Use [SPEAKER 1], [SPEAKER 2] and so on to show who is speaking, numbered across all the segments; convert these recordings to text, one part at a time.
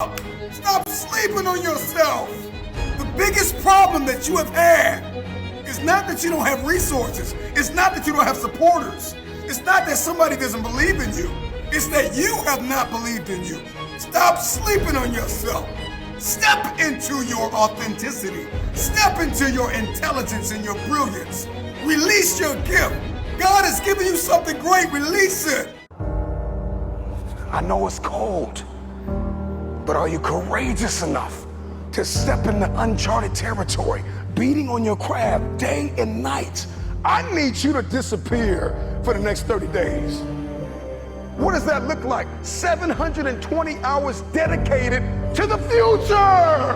[SPEAKER 1] up. Stop sleeping on yourself. The biggest problem that you have had is not that you don't have resources. It's not that you don't have supporters. It's not that somebody doesn't believe in you. It's that you have not believed in you. Stop sleeping on yourself. Step into your authenticity. Step into your intelligence and your brilliance. Release your gift. God has given you something great. Release it.
[SPEAKER 2] I know it's cold, but are you courageous enough to step into uncharted territory, beating on your craft day and night? I need you to disappear for the next 30 days. What does that look like? 720 hours dedicated to the future.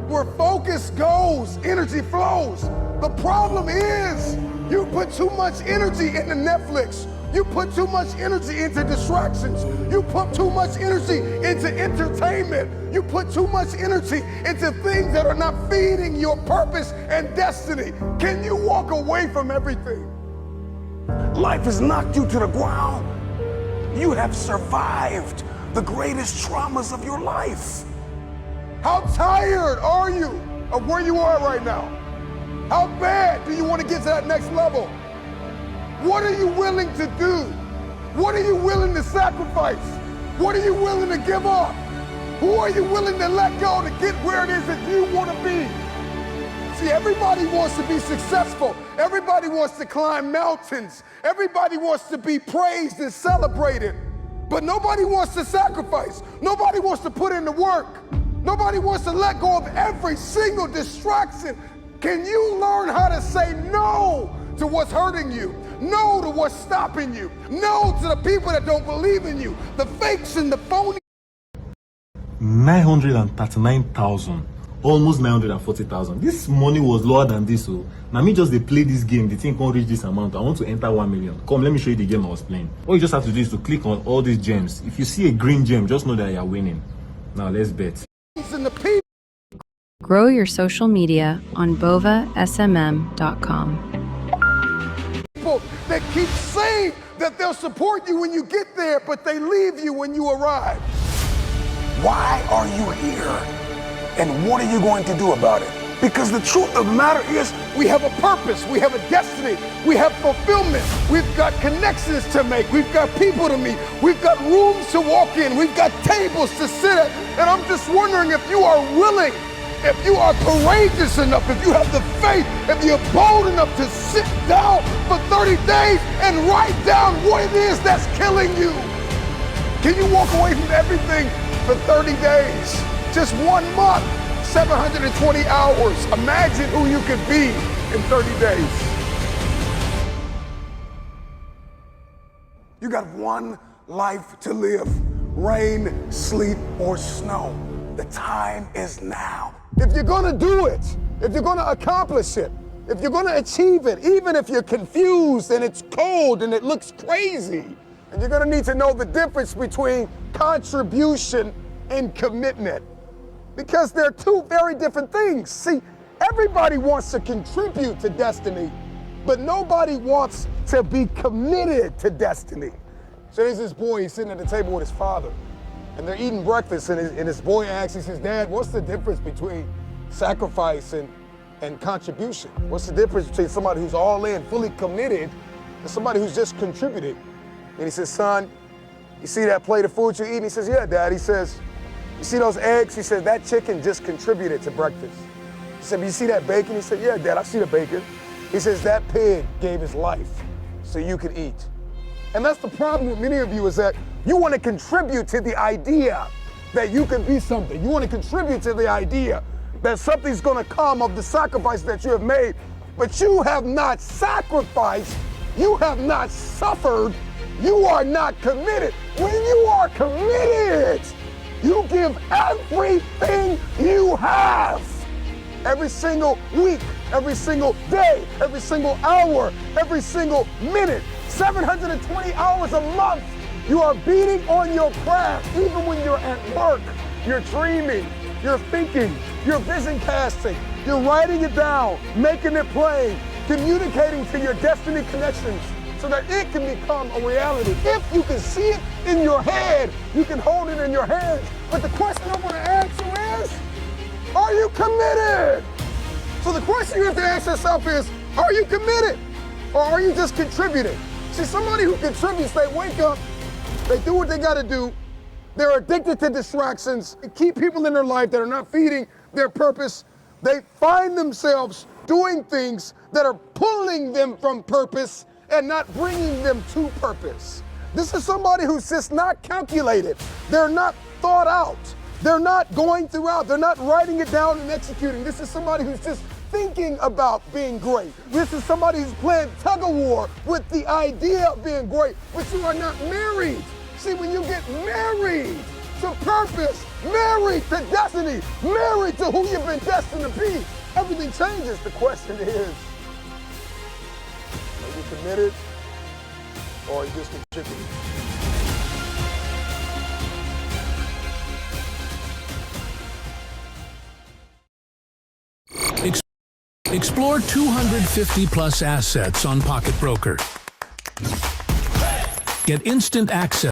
[SPEAKER 2] Where focus goes, energy flows. The problem is you put too much energy into Netflix. You put too much energy into distractions. You put too much energy into entertainment. You put too much energy into things that are not feeding your purpose and destiny. Can you walk away from everything? Life has knocked you to the ground. You have survived the greatest traumas of your life. How tired are you of where you are right now? How bad do you want to get to that next level? What are you willing to do? What are you willing to sacrifice? What are you willing to give up? Who are you willing to let go to get where it is that you want to be? See, everybody wants to be successful. Everybody wants to climb mountains. Everybody wants to be praised and celebrated. But nobody wants to sacrifice. Nobody wants to put in the work. Nobody wants to let go of every single distraction. Can you learn how to say no to what's hurting you? No to what's stopping you. No to the people that don't believe in you. The fakes and the phony.
[SPEAKER 3] 939,000. Almost 940,000. This money was lower than this. So now me just they play this game. The thing can't reach this amount. I want to enter 1 million. Come, let me show you the game I was playing. All you just have to do is to click on all these gems. If you see a green gem, just know that you're winning. Now let's bet.
[SPEAKER 4] Grow your social media on bovasmm.com.
[SPEAKER 2] People that keep saying that they'll support you when you get there, but they leave you when you arrive. Why are you here? And what are you going to do about it? Because the truth of the matter is we have a purpose, we have a destiny, we have fulfillment, we've got connections to make, we've got people to meet, we've got rooms to walk in, we've got tables to sit at, and I'm just wondering if you are willing, if you are courageous enough, if you have the faith, if you're bold enough to sit down for 30 days and write down what it is that's killing you. Can you walk away from everything for 30 days? Just 1 month, 720 hours. Imagine who you could be in 30 days. You got one life to live. Rain, sleet, or snow. The time is now. If you're gonna do it, if you're gonna accomplish it, if you're gonna achieve it, even if you're confused and it's cold and it looks crazy, and you're gonna need to know the difference between contribution and commitment. Because they're two very different things. See, everybody wants to contribute to destiny, but nobody wants to be committed to destiny. So there's this boy, he's sitting at the table with his father, and they're eating breakfast, and his boy asks, he says, Dad, what's the difference between sacrifice and contribution? What's the difference between somebody who's all in, fully committed, and somebody who's just contributed? And he says, son, you see that plate of food you're eating? He says, yeah, Dad. He says, you see those eggs? He said, that chicken just contributed to breakfast. He said, you see that bacon? He said, yeah, Dad, I see the bacon. He says, that pig gave his life so you could eat. And that's the problem with many of you is that you want to contribute to the idea that you can be something. You want to contribute to the idea that something's going to come of the sacrifice that you have made, but you have not sacrificed, you have not suffered, you are not committed. When you are committed, you give everything you have. Every single week, every single day, every single hour, every single minute, 720 hours a month, you are beating on your craft. Even when you're at work, you're dreaming, you're thinking, you're vision casting, you're writing it down, making it plain, communicating to your destiny connections, so that it can become a reality. If you can see it in your head, you can hold it in your hands. But the question I want to ask you is, are you committed? So the question you have to ask yourself is, are you committed? Or are you just contributing? See, somebody who contributes, they wake up, they do what they got to do, they're addicted to distractions, they keep people in their life that are not feeding their purpose. They find themselves doing things that are pulling them from purpose and not bringing them to purpose. This is somebody who's just not calculated. They're not thought out. They're not going throughout. They're not writing it down and executing. This is somebody who's just thinking about being great. This is somebody who's playing tug of war with the idea of being great, but you are not married. See, when you get married to purpose, married to destiny, married to who you've been destined to be, everything changes. The question is, are you committed or are you just contributing?
[SPEAKER 5] Explore 250 plus assets on Pocket Broker. Get instant access